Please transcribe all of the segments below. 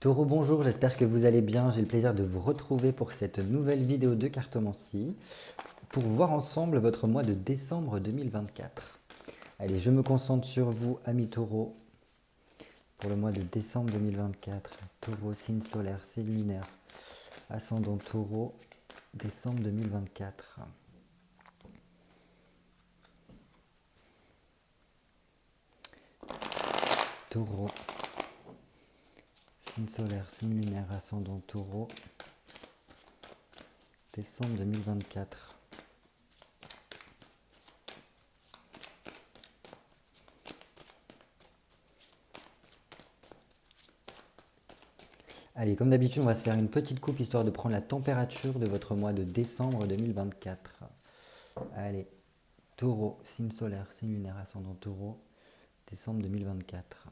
Taureau, bonjour, j'espère que vous allez bien. J'ai le plaisir de vous retrouver pour cette nouvelle vidéo de cartomancie pour voir ensemble votre mois de décembre 2024. Allez, je me concentre sur vous, amis Taureau, pour le mois de décembre 2024. Taureau, signe solaire, signe lunaire, ascendant Taureau, décembre 2024. Taureau, signe solaire, signe lunaire, ascendant Taureau, décembre 2024. Allez, comme d'habitude, on va se faire une petite coupe histoire de prendre la température de votre mois de décembre 2024. Allez, Taureau, signe solaire, signe lunaire, ascendant Taureau, décembre 2024.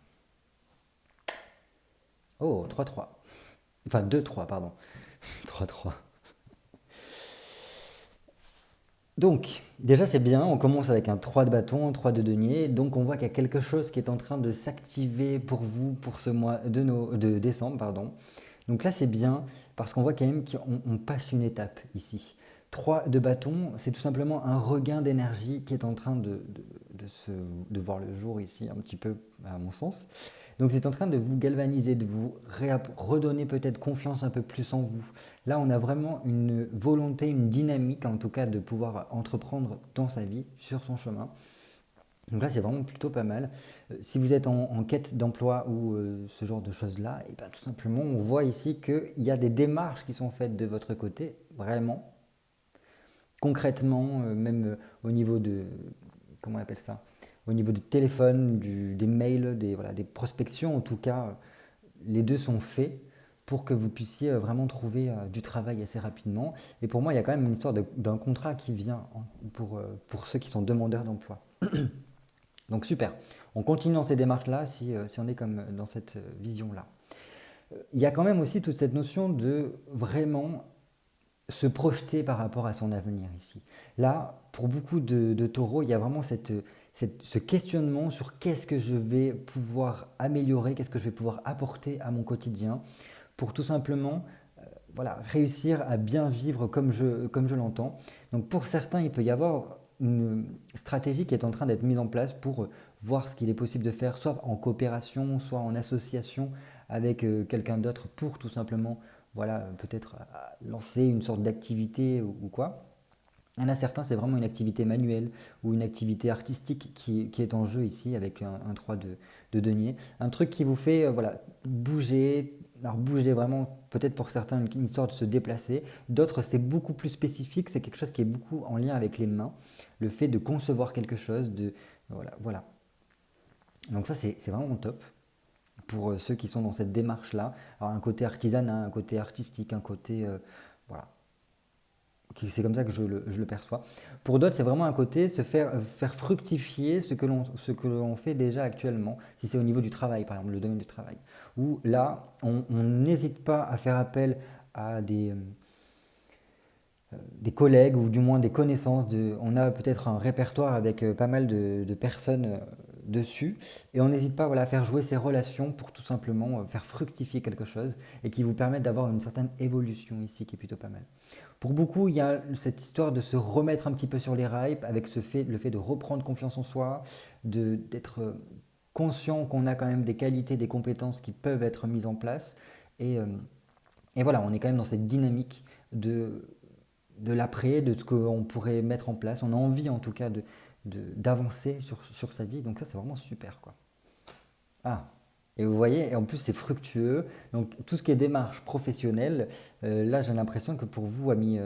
Oh, 3-3. Enfin, 2-3, pardon. 3-3. Donc, déjà c'est bien, on commence avec un 3 de bâton, 3 de denier, donc on voit qu'il y a quelque chose qui est en train de s'activer pour vous pour ce mois de décembre, pardon. Donc là c'est bien parce qu'on voit quand même qu'on passe une étape ici. 3 de bâton, c'est tout simplement un regain d'énergie qui est en train de voir le jour ici, un petit peu à mon sens. Donc c'est en train de vous galvaniser, de vous redonner peut-être confiance un peu plus en vous. Là, on a vraiment une volonté, une dynamique en tout cas de pouvoir entreprendre dans sa vie, sur son chemin. Donc là, c'est vraiment plutôt pas mal. Si vous êtes en quête d'emploi ou ce genre de choses-là, et ben, tout simplement, on voit ici qu'il y a des démarches qui sont faites de votre côté, vraiment, concrètement, même au niveau de, comment on appelle ça, au niveau du téléphone, des mails, voilà, des prospections, en tout cas, les deux sont faits pour que vous puissiez vraiment trouver du travail assez rapidement. Et pour moi, il y a quand même une histoire d'un contrat qui vient pour ceux qui sont demandeurs d'emploi. Donc super, on continue dans ces démarches-là si on est comme dans cette vision-là. Il y a quand même aussi toute cette notion de vraiment se projeter par rapport à son avenir ici. Là, pour beaucoup de taureaux, il y a vraiment ce questionnement sur qu'est-ce que je vais pouvoir améliorer, qu'est-ce que je vais pouvoir apporter à mon quotidien pour tout simplement voilà, réussir à bien vivre comme je l'entends. Donc pour certains, il peut y avoir une stratégie qui est en train d'être mise en place pour voir ce qu'il est possible de faire, soit en coopération, soit en association avec quelqu'un d'autre pour tout simplement voilà, peut-être lancer une sorte d'activité ou quoi. Il y en a certains, c'est vraiment une activité manuelle ou une activité artistique qui est en jeu ici avec un 3 de denier. Un truc qui vous fait voilà, bouger, alors bouger vraiment, peut-être pour certains, une sorte de se déplacer. D'autres, c'est beaucoup plus spécifique, c'est quelque chose qui est beaucoup en lien avec les mains. Le fait de concevoir quelque chose, voilà, voilà. Donc ça, c'est vraiment top pour ceux qui sont dans cette démarche-là. Alors un côté artisanat, un côté artistique, un côté... voilà, c'est comme ça que je le perçois. Pour d'autres, c'est vraiment un côté faire fructifier ce que l'on fait déjà actuellement, si c'est au niveau du travail, par exemple, le domaine du travail. Où là, on n'hésite pas à faire appel à des collègues ou du moins des connaissances. On a peut-être un répertoire avec pas mal de personnes dessus et on n'hésite pas voilà, à faire jouer ces relations pour tout simplement faire fructifier quelque chose et qui vous permettent d'avoir une certaine évolution ici qui est plutôt pas mal. Pour beaucoup, il y a cette histoire de se remettre un petit peu sur les rails avec le fait de reprendre confiance en soi, d'être conscient qu'on a quand même des qualités, des compétences qui peuvent être mises en place. Et, euh, et voilà, on est quand même dans cette dynamique de l'après, de ce qu'on pourrait mettre en place. On a envie en tout cas d'avancer sur sa vie. Donc ça, c'est vraiment super, quoi. Ah, et vous voyez, et en plus c'est fructueux. Donc tout ce qui est démarche professionnelle, là j'ai l'impression que pour vous, amis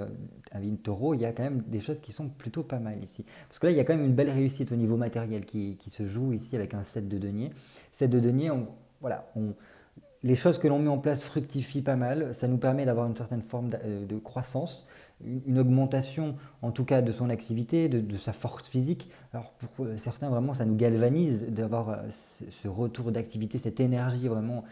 taureau, il y a quand même des choses qui sont plutôt pas mal ici. Parce que là, il y a quand même une belle réussite au niveau matériel qui se joue ici avec un 7 de denier. 7 de denier, voilà, les choses que l'on met en place fructifient pas mal. Ça nous permet d'avoir une certaine forme de croissance, une augmentation en tout cas de son activité, de sa force physique. Alors pour certains, vraiment, ça nous galvanise d'avoir ce retour d'activité, cette énergie vraiment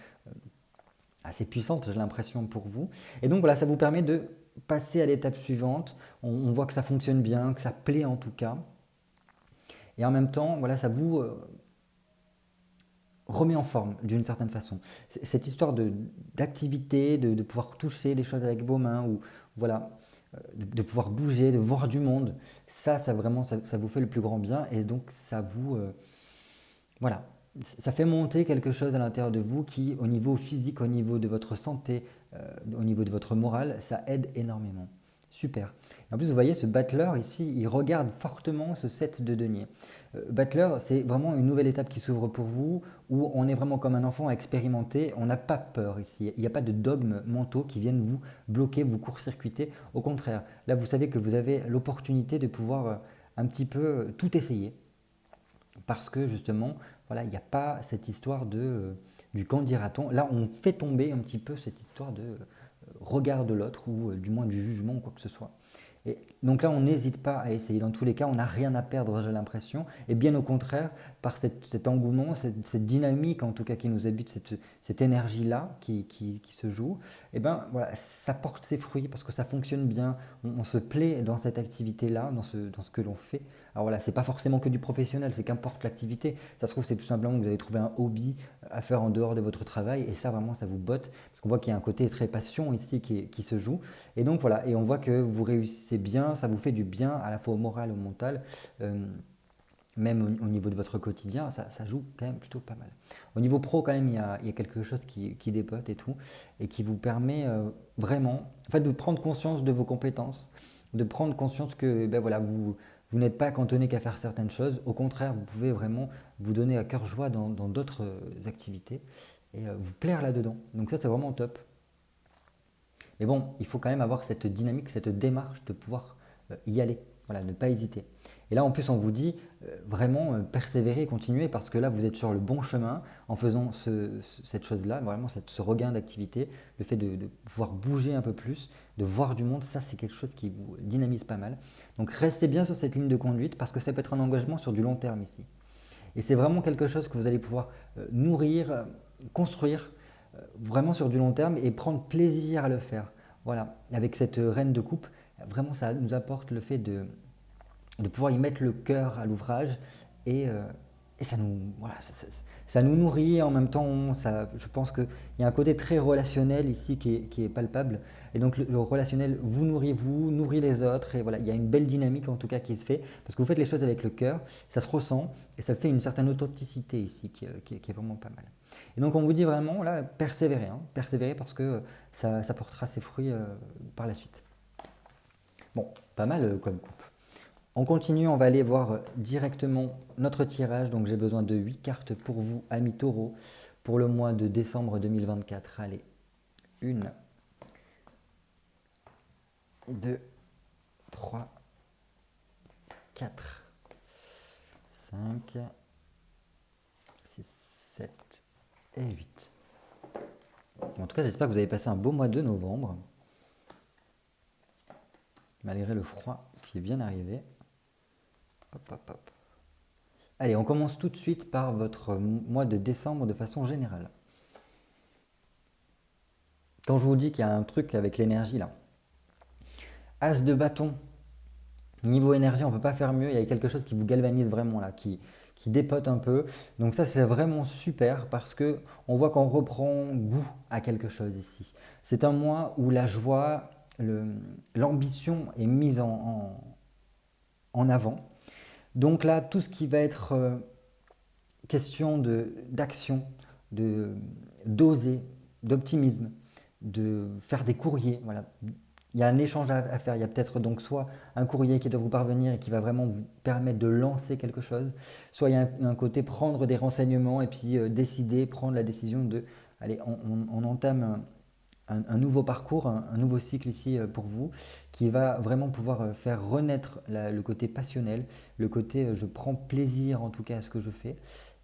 assez puissante, j'ai l'impression, pour vous. Et donc voilà, ça vous permet de passer à l'étape suivante. On voit que ça fonctionne bien, que ça plaît en tout cas. Et en même temps, voilà, ça vous remet en forme d'une certaine façon. Cette histoire d'activité, de pouvoir toucher des choses avec vos mains, ou voilà, de pouvoir bouger, de voir du monde, ça vraiment, ça vous fait le plus grand bien et donc ça vous, voilà, ça fait monter quelque chose à l'intérieur de vous qui, au niveau physique, au niveau de votre santé, au niveau de votre morale, ça aide énormément. Super. En plus, vous voyez, ce battleur ici, il regarde fortement ce 7 de denier. Battleur, c'est vraiment une nouvelle étape qui s'ouvre pour vous, où on est vraiment comme un enfant à expérimenter. On n'a pas peur ici. Il n'y a pas de dogmes mentaux qui viennent vous bloquer, vous court-circuiter. Au contraire, là, vous savez que vous avez l'opportunité de pouvoir un petit peu tout essayer parce que justement, voilà, il n'y a pas cette histoire du quand dira-t-on. Là, on fait tomber un petit peu cette histoire de regard de l'autre ou du moins du jugement ou quoi que ce soit. Et donc là, on n'hésite pas à essayer. Dans tous les cas, on n'a rien à perdre, j'ai l'impression. Et bien au contraire, par cet engouement, cette dynamique en tout cas qui nous habite, cette énergie-là qui se joue, et ben voilà, ça porte ses fruits parce que ça fonctionne bien. On se plaît dans cette activité-là, dans ce que l'on fait. Alors voilà, c'est pas forcément que du professionnel, c'est qu'importe l'activité. Ça se trouve, c'est tout simplement que vous avez trouvé un hobby à faire en dehors de votre travail et ça vraiment, ça vous botte parce qu'on voit qu'il y a un côté très passion ici qui se joue. Et donc voilà, et on voit que vous réussissez bien, ça vous fait du bien à la fois au moral, au mental, même au niveau de votre quotidien, ça joue quand même plutôt pas mal. Au niveau pro, quand même, il y a quelque chose qui dépote et tout, et qui vous permet vraiment en fait, de prendre conscience de vos compétences, de prendre conscience que ben voilà, vous n'êtes pas cantonné qu'à faire certaines choses. Au contraire, vous pouvez vraiment vous donner à cœur joie dans d'autres activités et vous plaire là-dedans. Donc ça, c'est vraiment top. Mais bon, il faut quand même avoir cette dynamique, cette démarche de pouvoir y aller, voilà, ne pas hésiter. Et là, en plus, on vous dit vraiment persévérer, continuer, parce que là, vous êtes sur le bon chemin en faisant cette chose-là, vraiment ce regain d'activité, le fait de pouvoir bouger un peu plus, de voir du monde, ça, c'est quelque chose qui vous dynamise pas mal. Donc, restez bien sur cette ligne de conduite, parce que ça peut être un engagement sur du long terme ici. Et c'est vraiment quelque chose que vous allez pouvoir nourrir, construire vraiment sur du long terme et prendre plaisir à le faire. Voilà, avec cette reine de coupe, vraiment ça nous apporte le fait de pouvoir y mettre le cœur à l'ouvrage et, ça nous, voilà, ça nous nourrit et en même temps, je pense qu'il y a un côté très relationnel ici qui est palpable. Et donc le relationnel vous, nourrit les autres et voilà, il y a une belle dynamique en tout cas qui se fait parce que vous faites les choses avec le cœur, ça se ressent et ça fait une certaine authenticité ici qui est vraiment pas mal. Et donc on vous dit vraiment là, persévérez, hein, persévérez parce que ça portera ses fruits par la suite. Bon, pas mal comme coupe. On continue, on va aller voir directement notre tirage. Donc j'ai besoin de 8 cartes pour vous, amis taureaux, pour le mois de décembre 2024. Allez, 1, 2, 3, 4, 5, 6, 7 et 8. En tout cas, j'espère que vous avez passé un beau mois de novembre, malgré le froid qui est bien arrivé. Hop, hop, hop. Allez, on commence tout de suite par votre mois de décembre de façon générale. Quand je vous dis qu'il y a un truc avec l'énergie là, As de bâton, niveau énergie, on ne peut pas faire mieux, il y a quelque chose qui vous galvanise vraiment là, qui dépote un peu. Donc ça c'est vraiment super parce que on voit qu'on reprend goût à quelque chose ici. C'est un mois où la joie, l'ambition est mise en avant. Donc là, tout ce qui va être question d'action, d'oser, d'optimisme, de faire des courriers, voilà. Il y a un échange à faire, il y a peut-être donc soit un courrier qui doit vous parvenir et qui va vraiment vous permettre de lancer quelque chose, soit il y a un côté prendre des renseignements et puis décider, prendre la décision de, allez, on entame un nouveau parcours, un nouveau cycle ici pour vous, qui va vraiment pouvoir faire renaître le côté passionnel, le côté je prends plaisir en tout cas à ce que je fais.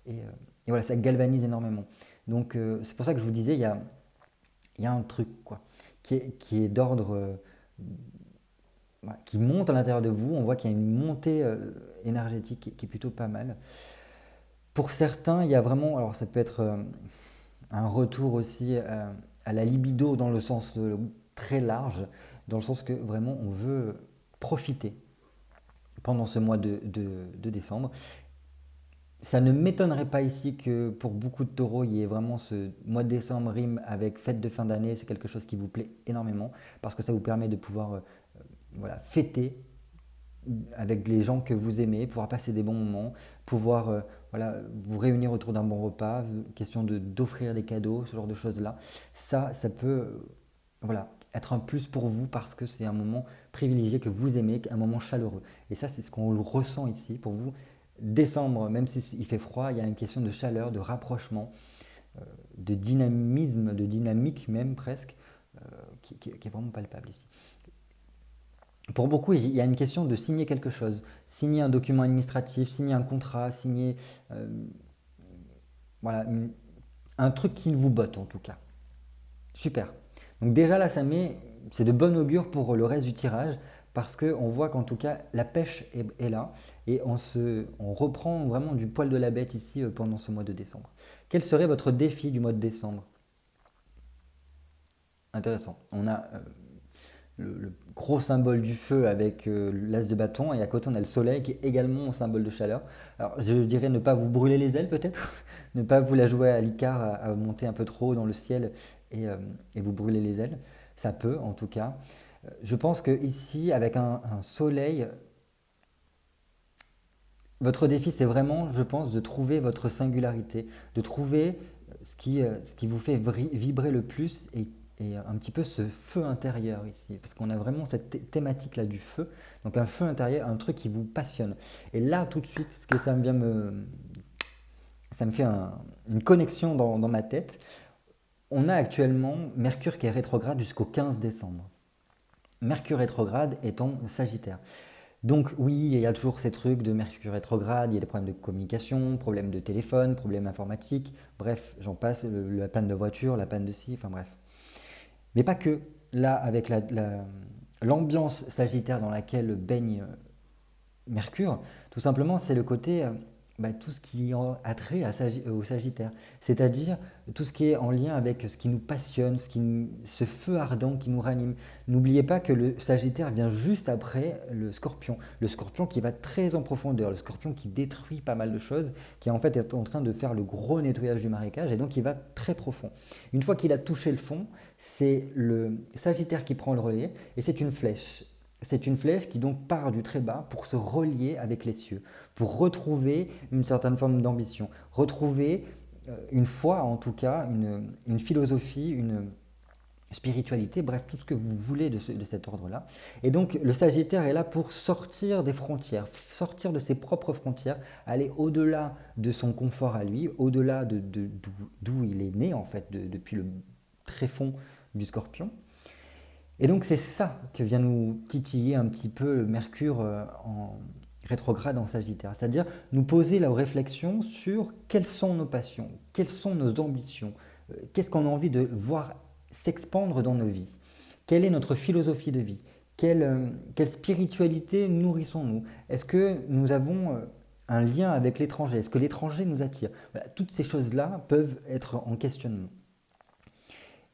Et voilà, ça galvanise énormément. Donc c'est pour ça que je vous disais, il y a un truc quoi, qui est d'ordre, qui monte à l'intérieur de vous. On voit qu'il y a une montée énergétique qui est plutôt pas mal. Pour certains, il y a vraiment, alors ça peut être un retour aussi à la libido dans le sens très large, dans le sens que vraiment on veut profiter pendant ce mois de décembre. Ça ne m'étonnerait pas ici que pour beaucoup de taureaux, il y ait vraiment ce mois de décembre rime avec fête de fin d'année. C'est quelque chose qui vous plaît énormément parce que ça vous permet de pouvoir voilà, fêter avec les gens que vous aimez, pouvoir passer des bons moments, pouvoir voilà, vous réunir autour d'un bon repas, question d'offrir des cadeaux, ce genre de choses-là. Ça peut voilà, être un plus pour vous parce que c'est un moment privilégié que vous aimez, un moment chaleureux. Et ça, c'est ce qu'on le ressent ici pour vous. Décembre, même s'il fait froid, il y a une question de chaleur, de rapprochement, de dynamisme, de dynamique même presque, qui est vraiment palpable ici. Pour beaucoup, il y a une question de signer quelque chose, signer un document administratif, signer un contrat, signer euh, voilà, un truc qui vous botte en tout cas. Super. Donc déjà là, c'est de bon augure pour le reste du tirage parce qu'on voit qu'en tout cas la pêche est là et on reprend vraiment du poil de la bête ici pendant ce mois de décembre. Quel serait votre défi du mois de décembre? Intéressant. On a le gros symbole du feu avec l'as de bâton et à côté on a le soleil qui est également un symbole de chaleur. Alors je dirais ne pas vous brûler les ailes peut-être, ne pas vous la jouer à l'icard à monter un peu trop haut dans le ciel et vous brûler les ailes. Ça peut en tout cas. Je pense que ici avec un soleil, votre défi c'est vraiment, je pense, de trouver votre singularité, de trouver ce qui vous fait vibrer le plus et un petit peu ce feu intérieur ici, parce qu'on a vraiment cette thématique-là du feu, donc un feu intérieur, un truc qui vous passionne. Et là, tout de suite, ce que ça me fait une connexion dans ma tête. On a actuellement Mercure qui est rétrograde jusqu'au 15 décembre. Mercure rétrograde est en Sagittaire. Donc oui, il y a toujours ces trucs de Mercure rétrograde, il y a des problèmes de communication, problèmes de téléphone, problèmes informatiques, bref, j'en passe, la panne de voiture, la panne de scie, enfin bref. Mais pas que. Là, avec l'ambiance sagittaire dans laquelle baigne Mercure, tout simplement, c'est le côté, tout ce qui a trait au Sagittaire. C'est-à-dire tout ce qui est en lien avec ce qui nous passionne, ce feu ardent qui nous ranime. N'oubliez pas que le Sagittaire vient juste après le Scorpion. Le Scorpion qui va très en profondeur, le Scorpion qui détruit pas mal de choses, qui en fait est en train de faire le gros nettoyage du marécage et donc il va très profond. Une fois qu'il a touché le fond, c'est le Sagittaire qui prend le relais et c'est une flèche. C'est une flèche qui donc part du très bas pour se relier avec les cieux, pour retrouver une certaine forme d'ambition, retrouver une foi en tout cas, une philosophie, une spiritualité, bref, tout ce que vous voulez de cet ordre-là. Et donc le Sagittaire est là pour sortir des frontières, sortir de ses propres frontières, aller au-delà de son confort à lui, au-delà d'où il est né en fait, depuis le tréfonds du Scorpion. Et donc c'est ça que vient nous titiller un petit peu le Mercure en rétrograde en Sagittaire, c'est-à-dire nous poser la réflexion sur quelles sont nos passions, quelles sont nos ambitions, qu'est-ce qu'on a envie de voir s'expandre dans nos vies, quelle est notre philosophie de vie, quelle spiritualité nourrissons-nous, est-ce que nous avons un lien avec l'étranger, est-ce que l'étranger nous attire. Voilà, toutes ces choses-là peuvent être en questionnement.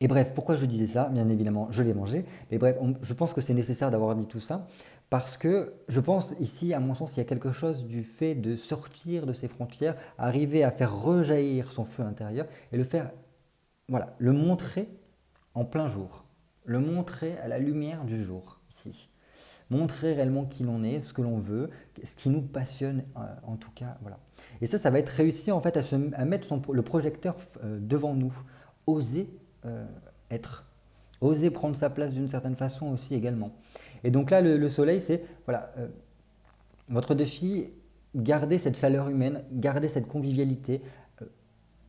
Et bref, pourquoi je disais ça? Bien évidemment, je l'ai mangé. Mais bref, je pense que c'est nécessaire d'avoir dit tout ça parce que je pense ici, à mon sens, il y a quelque chose du fait de sortir de ses frontières, arriver à faire rejaillir son feu intérieur et le faire, voilà, le montrer en plein jour, le montrer à la lumière du jour ici. Montrer réellement qui l'on est, ce que l'on veut, ce qui nous passionne en tout cas, voilà. Et ça va être réussi en fait à mettre le projecteur devant nous, oser euh, être, oser prendre sa place d'une certaine façon aussi également. Et donc là, le soleil, c'est voilà, votre défi, garder cette chaleur humaine, garder cette convivialité,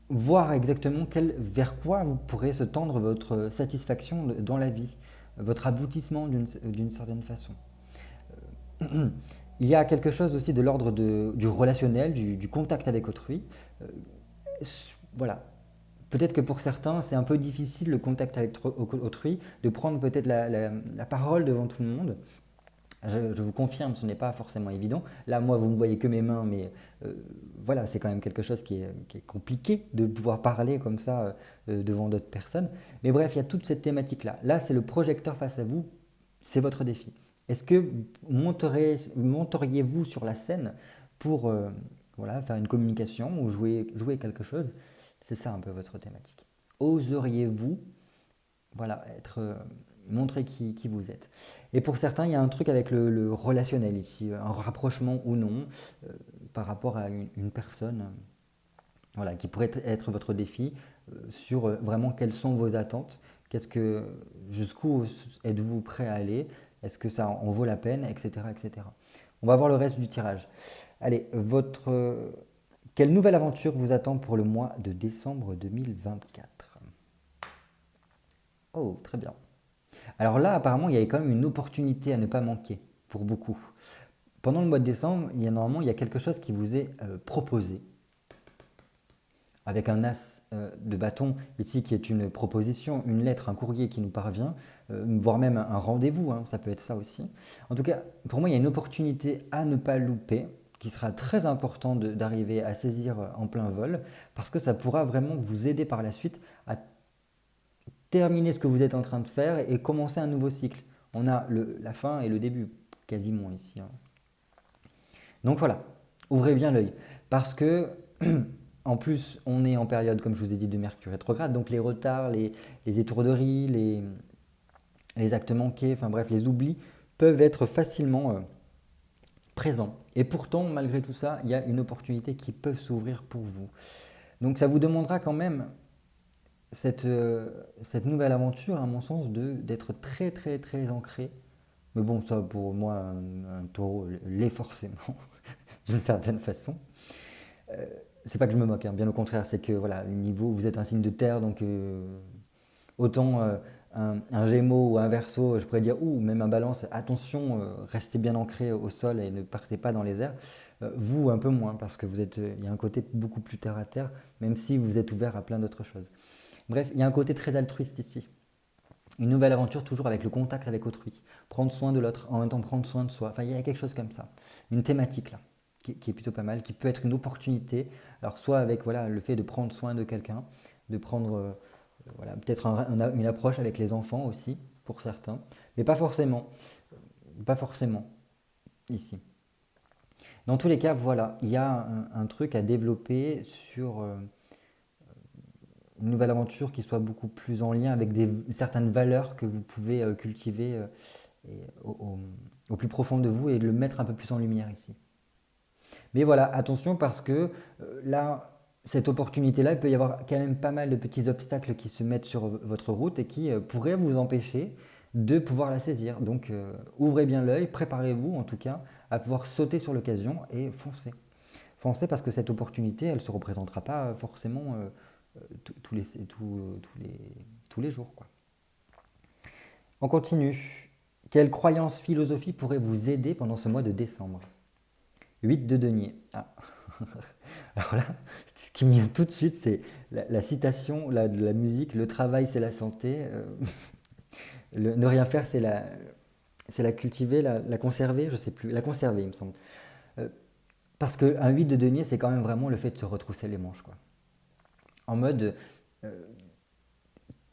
voir exactement vers quoi vous pourrez se tendre votre satisfaction dans la vie, votre aboutissement d'une certaine façon. Il y a quelque chose aussi de l'ordre du relationnel, du contact avec autrui. Euh, voilà. Peut-être que pour certains, c'est un peu difficile le contact avec autrui, de prendre peut-être la parole devant tout le monde. Je vous confirme, ce n'est pas forcément évident. Là, moi, vous ne voyez que mes mains, mais voilà, c'est quand même quelque chose qui est compliqué de pouvoir parler comme ça devant d'autres personnes. Mais bref, il y a toute cette thématique-là. Là, c'est le projecteur face à vous, c'est votre défi. Est-ce que monteriez-vous sur la scène pour voilà, faire une communication ou jouer quelque chose. C'est ça un peu votre thématique. Oseriez-vous voilà, montrer qui vous êtes. Et pour certains, il y a un truc avec le relationnel ici, un rapprochement ou non euh, par rapport à une personne voilà, qui pourrait être votre défi sur vraiment quelles sont vos attentes, jusqu'où êtes-vous prêt à aller, est-ce que ça en vaut la peine, etc., etc. On va voir le reste du tirage. Allez, quelle nouvelle aventure vous attend pour le mois de décembre 2024? Oh, très bien. Alors là, apparemment, il y avait quand même une opportunité à ne pas manquer pour beaucoup. Pendant le mois de décembre, normalement, il y a quelque chose qui vous est proposé, avec un as de bâton ici qui est une proposition, une lettre, un courrier qui nous parvient, voire même un rendez-vous, hein, ça peut être ça aussi. En tout cas, pour moi, il y a une opportunité à ne pas louper, qui sera très important d'arriver à saisir en plein vol, parce que ça pourra vraiment vous aider par la suite à terminer ce que vous êtes en train de faire et commencer un nouveau cycle. On a la fin et le début, quasiment ici, hein. Donc voilà, ouvrez bien l'œil. Parce que, en plus, on est en période, comme je vous ai dit, de Mercure rétrograde. Donc les retards, les étourderies, les actes manqués, enfin bref, les oublis peuvent être facilement présents. Et pourtant, malgré tout ça, il y a une opportunité qui peut s'ouvrir pour vous. Donc ça vous demandera quand même cette nouvelle aventure, à mon sens, d'être très très très ancré. Mais bon, ça pour moi, un taureau l'est forcément, d'une certaine façon. C'est pas que je me moque, hein, bien au contraire, c'est que voilà, le niveau, vous êtes un signe de terre, donc autant un gémeau ou un verso, je pourrais dire, ou même un balance, attention, restez bien ancré au sol et ne partez pas dans les airs. Vous, un peu moins, parce que il y a un côté beaucoup plus terre à terre, même si vous êtes ouvert à plein d'autres choses. Bref, il y a un côté très altruiste ici. Une nouvelle aventure toujours avec le contact avec autrui. Prendre soin de l'autre, en même temps prendre soin de soi. Enfin, il y a quelque chose comme ça. Une thématique là, qui est plutôt pas mal, qui peut être une opportunité. Alors, soit avec voilà, le fait de prendre soin de quelqu'un, de prendre voilà, peut-être une approche avec les enfants aussi, pour certains. Mais pas forcément. Pas forcément ici. Dans tous les cas, voilà, il y a un truc à développer sur une nouvelle aventure qui soit beaucoup plus en lien avec certaines valeurs que vous pouvez cultiver au plus profond de vous et de le mettre un peu plus en lumière ici. Mais voilà, attention parce que là, cette opportunité-là, il peut y avoir quand même pas mal de petits obstacles qui se mettent sur votre route et qui pourraient vous empêcher de pouvoir la saisir. Donc ouvrez bien l'œil, préparez-vous en tout cas à pouvoir sauter sur l'occasion et foncez. Foncez parce que cette opportunité, elle ne se représentera pas forcément tous les jours, quoi. On continue. Quelle croyance, philosophie pourrait vous aider pendant ce mois de décembre? 8 de denier. Ah. Alors là, ce qui me vient tout de suite, c'est la citation de la musique. Le travail, c'est la santé. Ne rien faire, c'est la cultiver, la conserver, je sais plus. La conserver, il me semble. Euh, Parce qu'un 8 de denier, c'est quand même vraiment le fait de se retrousser les manches, quoi. En mode, euh,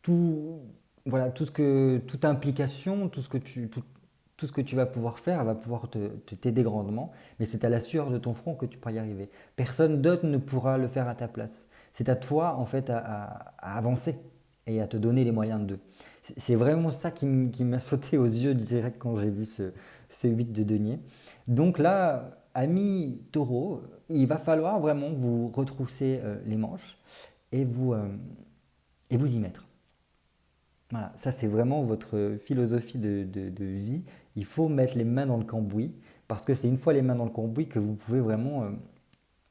tout, voilà, toute implication, tout ce que tu vas pouvoir faire va pouvoir t'aider grandement, mais c'est à la sueur de ton front que tu pourras y arriver. Personne d'autre ne pourra le faire à ta place. C'est à toi, en fait, à avancer et à te donner les moyens de. C'est vraiment ça qui m'a sauté aux yeux direct quand j'ai vu ce 8 de denier. Donc là, ami taureau, il va falloir vraiment vous retrousser les manches et et vous y mettre. Voilà, ça c'est vraiment votre philosophie de vie. Il faut mettre les mains dans le cambouis parce que c'est une fois les mains dans le cambouis que vous pouvez vraiment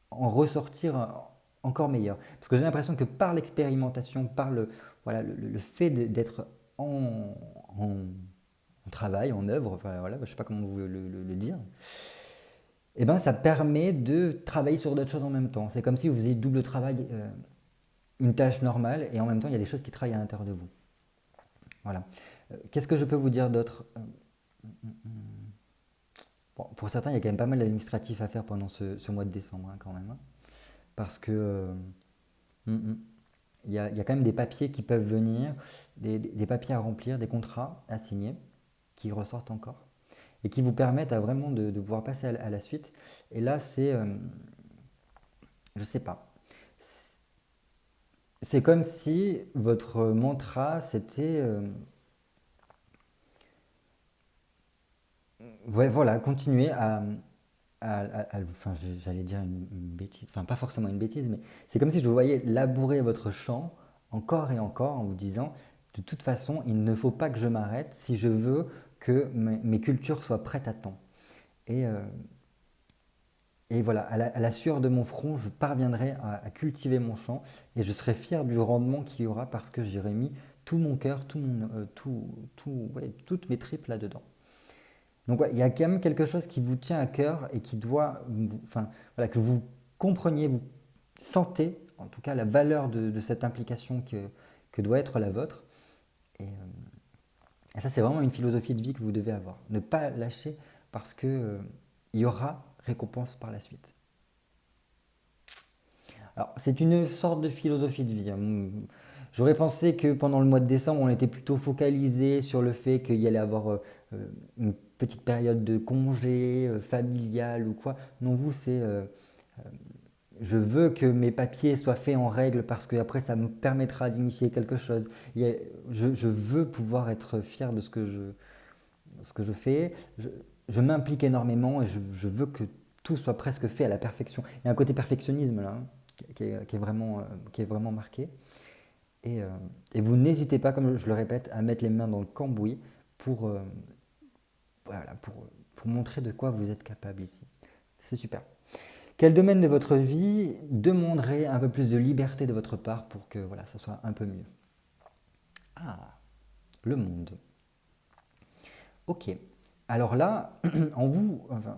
en ressortir encore meilleur. Parce que j'ai l'impression que par l'expérimentation, par voilà, le fait d'être en travail, en œuvre, enfin, voilà, je ne sais pas comment vous le dire, eh ben, ça permet de travailler sur d'autres choses en même temps. C'est comme si vous faisiez double travail, une tâche normale, et en même temps, il y a des choses qui travaillent à l'intérieur de vous. Voilà. Qu'est-ce que je peux vous dire d'autre? Bon, pour certains, il y a quand même pas mal d'administratifs à faire pendant ce mois de décembre, hein, quand même, hein. Parce que mm, mm, il y a quand même des papiers qui peuvent venir, des papiers à remplir, des contrats à signer, qui ressortent encore, et qui vous permettent à vraiment de pouvoir passer à la suite. Et là, Je sais pas. C'est comme si votre mantra, c'était ouais, voilà, continuer enfin, j'allais dire une bêtise, enfin pas forcément une bêtise, mais c'est comme si je vous voyais labourer votre champ encore et encore en vous disant, de toute façon, il ne faut pas que je m'arrête si je veux que mes cultures soient prêtes à temps. Et, euh, et voilà, à la sueur de mon front, je parviendrai à cultiver mon champ et je serai fier du rendement qu'il y aura parce que j'aurai mis tout mon cœur, ouais, toutes mes tripes là-dedans. Donc ouais, il y a quand même quelque chose qui vous tient à cœur et qui doit, enfin, voilà, que vous compreniez, vous sentez en tout cas la valeur de cette implication que doit être la vôtre. Et ça, c'est vraiment une philosophie de vie que vous devez avoir. Ne pas lâcher parce que il y aura récompense par la suite. Alors, c'est une sorte de philosophie de vie, hein. J'aurais pensé que pendant le mois de décembre, on était plutôt focalisé sur le fait qu'il y allait avoir une petite période de congé familial ou quoi. Non, vous, c'est je veux que mes papiers soient faits en règle parce que après ça me permettra d'initier quelque chose. Je veux pouvoir être fier de ce que je fais. Je m'implique énormément et je veux que tout soit presque fait à la perfection. Il y a un côté perfectionnisme là, hein, qui est vraiment marqué. Et, euh, et vous n'hésitez pas, comme je le répète, à mettre les mains dans le cambouis pour, voilà, pour montrer de quoi vous êtes capable ici. C'est super. Quel domaine de votre vie demanderait un peu plus de liberté de votre part pour que voilà, ça soit un peu mieux? Ah, le monde. Ok. Alors là,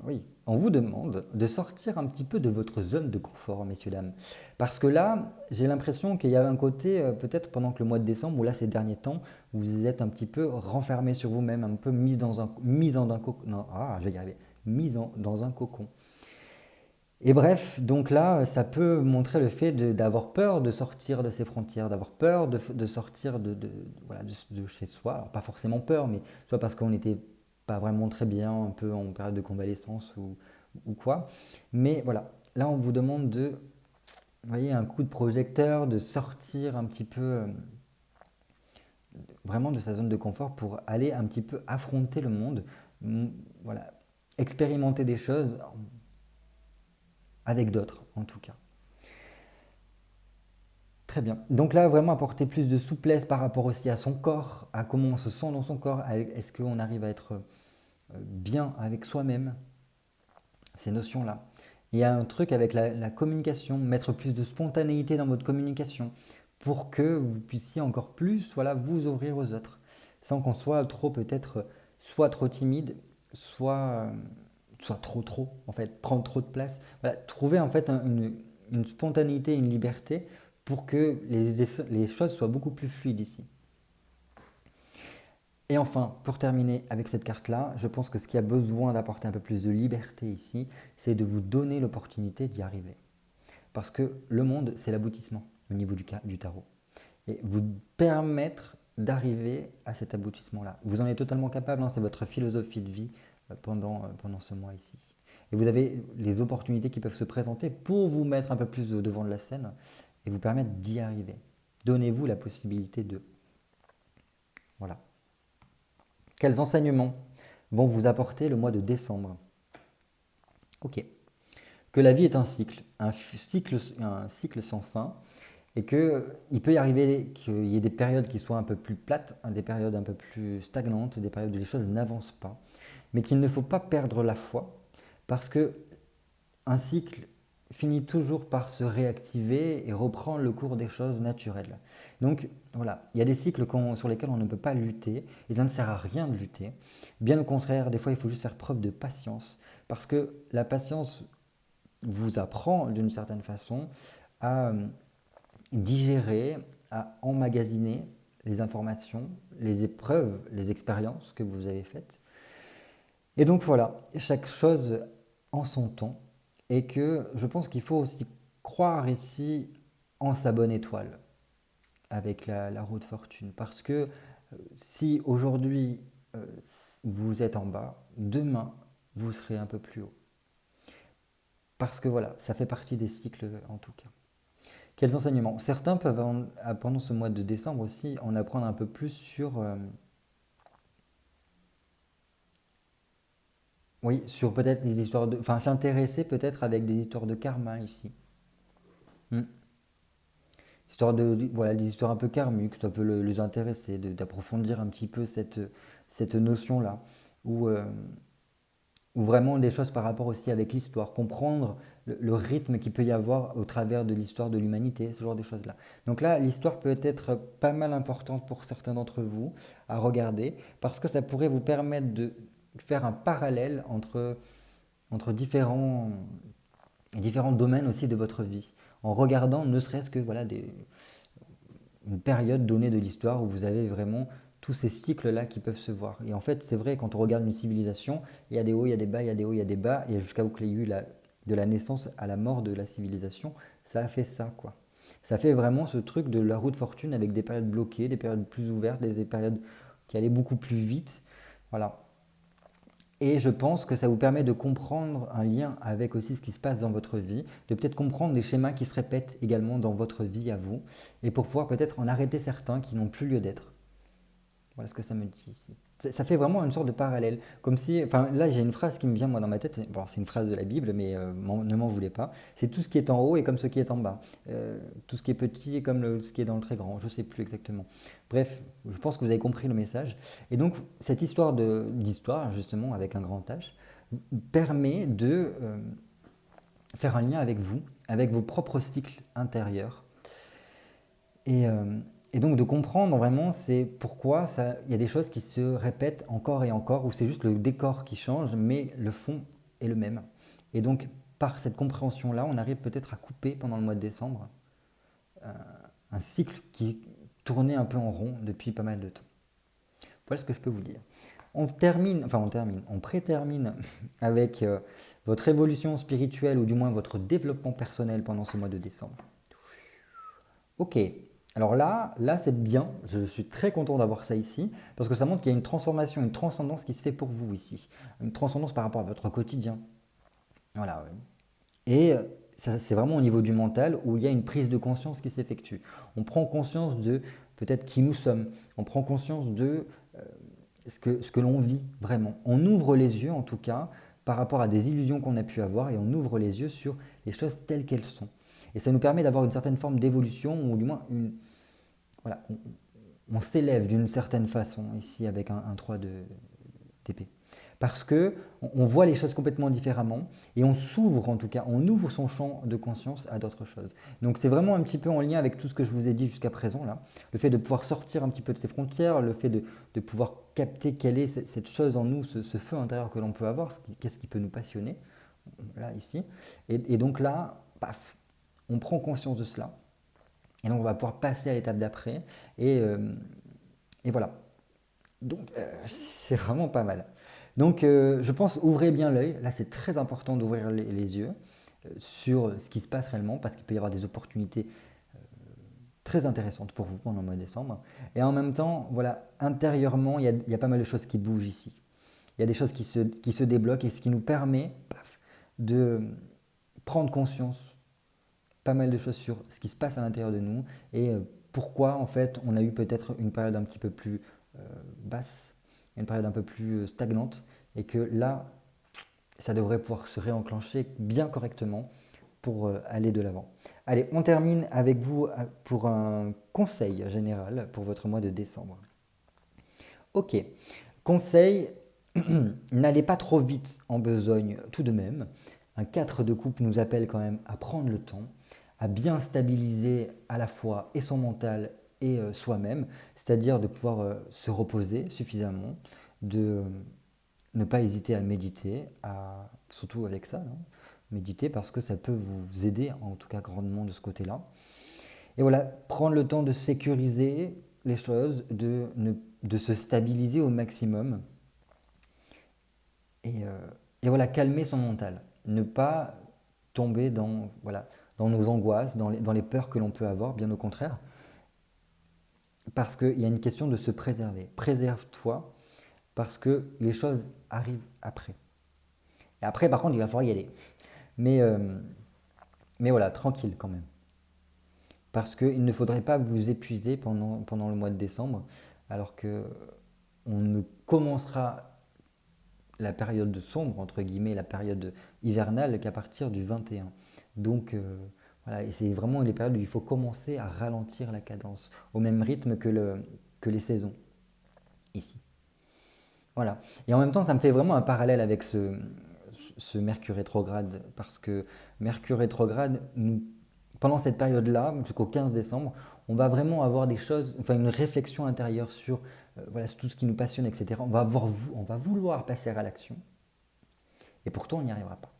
oui, on vous demande de sortir un petit peu de votre zone de confort, messieurs, dames. Parce que là, j'ai l'impression qu'il y avait un côté, peut-être pendant que le mois de décembre, ou là ces derniers temps, vous êtes un petit peu renfermé sur vous-même, un peu mis en un cocon. Non, je vais y arriver. Dans un cocon. Et bref, donc là, ça peut montrer le fait d'avoir peur de sortir de ses frontières, d'avoir peur de sortir voilà, de chez soi. Alors pas forcément peur, mais soit parce qu'on n'était pas vraiment très bien, un peu en période de convalescence ou quoi. Mais voilà, là on vous demande vous voyez, un coup de projecteur, de sortir un petit peu vraiment de sa zone de confort pour aller un petit peu affronter le monde, voilà, expérimenter des choses avec d'autres en tout cas. Très bien. Donc là, vraiment apporter plus de souplesse par rapport aussi à son corps, à comment on se sent dans son corps, est-ce qu'on arrive à être bien avec soi-même, ces notions-là. Il y a un truc avec la communication, mettre plus de spontanéité dans votre communication pour que vous puissiez encore plus voilà, vous ouvrir aux autres, sans qu'on soit trop peut-être soit trop timide, soit trop, en fait, prendre trop de place. Voilà, trouver en fait une spontanéité, une liberté pour que les choses soient beaucoup plus fluides ici. Et enfin, pour terminer avec cette carte-là, je pense que ce qui a besoin d'apporter un peu plus de liberté ici, c'est de vous donner l'opportunité d'y arriver. Parce que le monde, c'est l'aboutissement au niveau du tarot. Et vous permettre d'arriver à cet aboutissement-là. Vous en êtes totalement capable, hein, c'est votre philosophie de vie pendant ce mois ici. Et vous avez les opportunités qui peuvent se présenter pour vous mettre un peu plus au devant de la scène et vous permettre d'y arriver. Donnez-vous la possibilité de. Voilà. Quels enseignements vont vous apporter le mois de décembre? Ok. Que la vie est un cycle sans fin, et qu'il peut y arriver qu'il y ait des périodes qui soient un peu plus plates, des périodes un peu plus stagnantes, des périodes où les choses n'avancent pas, mais qu'il ne faut pas perdre la foi, parce que un cycle finit toujours par se réactiver et reprend le cours des choses naturelles. Donc voilà, il y a des cycles sur lesquels on ne peut pas lutter, et ça ne sert à rien de lutter. Bien au contraire, des fois il faut juste faire preuve de patience, parce que la patience vous apprend d'une certaine façon à digérer, à emmagasiner les informations, les épreuves, les expériences que vous avez faites. Et donc voilà, chaque chose en son temps. Et que je pense qu'il faut aussi croire ici en sa bonne étoile avec la roue de fortune. Parce que si aujourd'hui vous êtes en bas, demain vous serez un peu plus haut. parce que voilà, ça fait partie des cycles en tout cas. Quels enseignements? Certains peuvent, pendant ce mois de décembre aussi, en apprendre un peu plus sur, oui, sur peut-être les histoires de, enfin, s'intéresser peut-être avec des histoires de karma ici. Hmm. Histoire voilà, des histoires un peu karmiques, ça peut les intéresser, d'approfondir un petit peu cette notion-là, ou ou vraiment des choses par rapport aussi avec l'histoire, comprendre le rythme qu'il peut y avoir au travers de l'histoire de l'humanité, ce genre de choses-là. Donc là, l'histoire peut être pas mal importante pour certains d'entre vous à regarder, parce que ça pourrait vous permettre de faire un parallèle entre différents domaines aussi de votre vie, en regardant ne serait-ce que voilà, une période donnée de l'histoire où vous avez vraiment tous ces cycles-là qui peuvent se voir. Et en fait, c'est vrai, quand on regarde une civilisation, il y a des hauts, il y a des bas, il y a des hauts, il y a des bas, et jusqu'à qu'il y ait eu de la naissance à la mort de la civilisation, ça a fait ça, quoi. Ça fait vraiment ce truc de la roue de fortune avec des périodes bloquées, des périodes plus ouvertes, des périodes qui allaient beaucoup plus vite. Voilà. Et je pense que ça vous permet de comprendre un lien avec aussi ce qui se passe dans votre vie, de peut-être comprendre des schémas qui se répètent également dans votre vie à vous, et pour pouvoir peut-être en arrêter certains qui n'ont plus lieu d'être. Voilà ce que ça me dit ici. Ça fait vraiment une sorte de parallèle. Comme si, enfin là j'ai une phrase qui me vient moi dans ma tête, bon, c'est une phrase de la Bible, mais ne m'en voulez pas. C'est tout ce qui est en haut est comme ce qui est en bas. Tout ce qui est petit est comme ce qui est dans le très grand. Je ne sais plus exactement. Bref, je pense que vous avez compris le message. Et donc cette histoire d'histoire, justement, avec un grand H, permet de faire un lien avec vous, avec vos propres cycles intérieurs. Et, euh, et donc de comprendre vraiment c'est pourquoi il y a des choses qui se répètent encore et encore, ou c'est juste le décor qui change, mais le fond est le même. Et donc par cette compréhension-là, on arrive peut-être à couper pendant le mois de décembre un cycle qui tournait un peu en rond depuis pas mal de temps. Voilà ce que je peux vous dire. On prétermine avec votre évolution spirituelle ou du moins votre développement personnel pendant ce mois de décembre. Ok, alors là c'est bien, je suis très content d'avoir ça ici, parce que ça montre qu'il y a une transformation, une transcendance qui se fait pour vous ici. Une transcendance par rapport à votre quotidien. Voilà. Ouais. Et ça, c'est vraiment au niveau du mental où il y a une prise de conscience qui s'effectue. On prend conscience de peut-être qui nous sommes, on prend conscience de ce que l'on vit vraiment. On ouvre les yeux en tout cas par rapport à des illusions qu'on a pu avoir et on ouvre les yeux sur les choses telles qu'elles sont. Et ça nous permet d'avoir une certaine forme d'évolution ou du moins voilà, on s'élève d'une certaine façon ici avec un 3 d'épée. Parce que on voit les choses complètement différemment et on s'ouvre en tout cas, on ouvre son champ de conscience à d'autres choses. Donc c'est vraiment un petit peu en lien avec tout ce que je vous ai dit jusqu'à présent là. Le fait de pouvoir sortir un petit peu de ses frontières, le fait de pouvoir capter quelle est cette chose en nous, ce feu intérieur que l'on peut avoir, qu'est-ce qui peut nous passionner, là ici. Et donc là, paf, on prend conscience de cela. Et donc on va pouvoir passer à l'étape d'après. Et voilà. Donc c'est vraiment pas mal. Donc je pense ouvrez bien l'œil. Là c'est très important d'ouvrir les yeux sur ce qui se passe réellement parce qu'il peut y avoir des opportunités très intéressantes pour vous pendant le mois de décembre. Et en même temps, voilà, intérieurement, il y a pas mal de choses qui bougent ici. Il y a des choses qui se débloquent et ce qui nous permet de prendre conscience pas mal de choses sur ce qui se passe à l'intérieur de nous et pourquoi en fait on a eu peut-être une période un petit peu plus basse, une période un peu plus stagnante et que là ça devrait pouvoir se réenclencher bien correctement pour aller de l'avant. Allez, on termine avec vous pour un conseil général pour votre mois de décembre. Ok, conseil, n'allez pas trop vite en besogne tout de même. Un 4 de coupe nous appelle quand même à prendre le temps, à bien stabiliser à la fois et son mental et soi-même, c'est-à-dire de pouvoir se reposer suffisamment, de ne pas hésiter à méditer, surtout avec ça, hein, méditer parce que ça peut vous aider en tout cas grandement de ce côté-là. Et voilà, prendre le temps de sécuriser les choses, de se stabiliser au maximum et voilà, calmer son mental. Ne pas tomber dans nos angoisses, dans les peurs que l'on peut avoir, bien au contraire. Parce qu'il y a une question de se préserver. Préserve-toi parce que les choses arrivent après. Et après, par contre, il va falloir y aller. Mais, euh, mais voilà, tranquille quand même. Parce qu'il ne faudrait pas vous épuiser pendant le mois de décembre, alors que on ne commencera la période sombre, entre guillemets, la période hivernale qu'à partir du 21. Donc voilà, et c'est vraiment les périodes où il faut commencer à ralentir la cadence, au même rythme que les saisons, ici. Voilà. Et en même temps, ça me fait vraiment un parallèle avec ce Mercure rétrograde, parce que Mercure rétrograde, pendant cette période-là, jusqu'au 15 décembre, on va vraiment avoir des choses, enfin une réflexion intérieure sur voilà, tout ce qui nous passionne, etc. On va vouloir passer à l'action, et pourtant on n'y arrivera pas.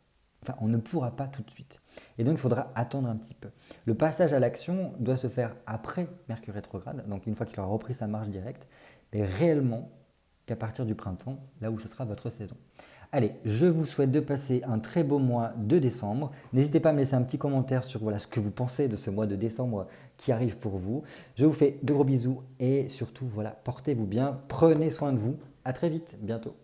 Enfin, on ne pourra pas tout de suite. Et donc, il faudra attendre un petit peu. Le passage à l'action doit se faire après Mercure rétrograde, donc une fois qu'il aura repris sa marche directe, mais réellement qu'à partir du printemps, là où ce sera votre saison. Allez, je vous souhaite de passer un très beau mois de décembre. N'hésitez pas à me laisser un petit commentaire sur voilà, ce que vous pensez de ce mois de décembre qui arrive pour vous. Je vous fais de gros bisous et surtout, voilà, portez-vous bien, prenez soin de vous. À très vite, bientôt.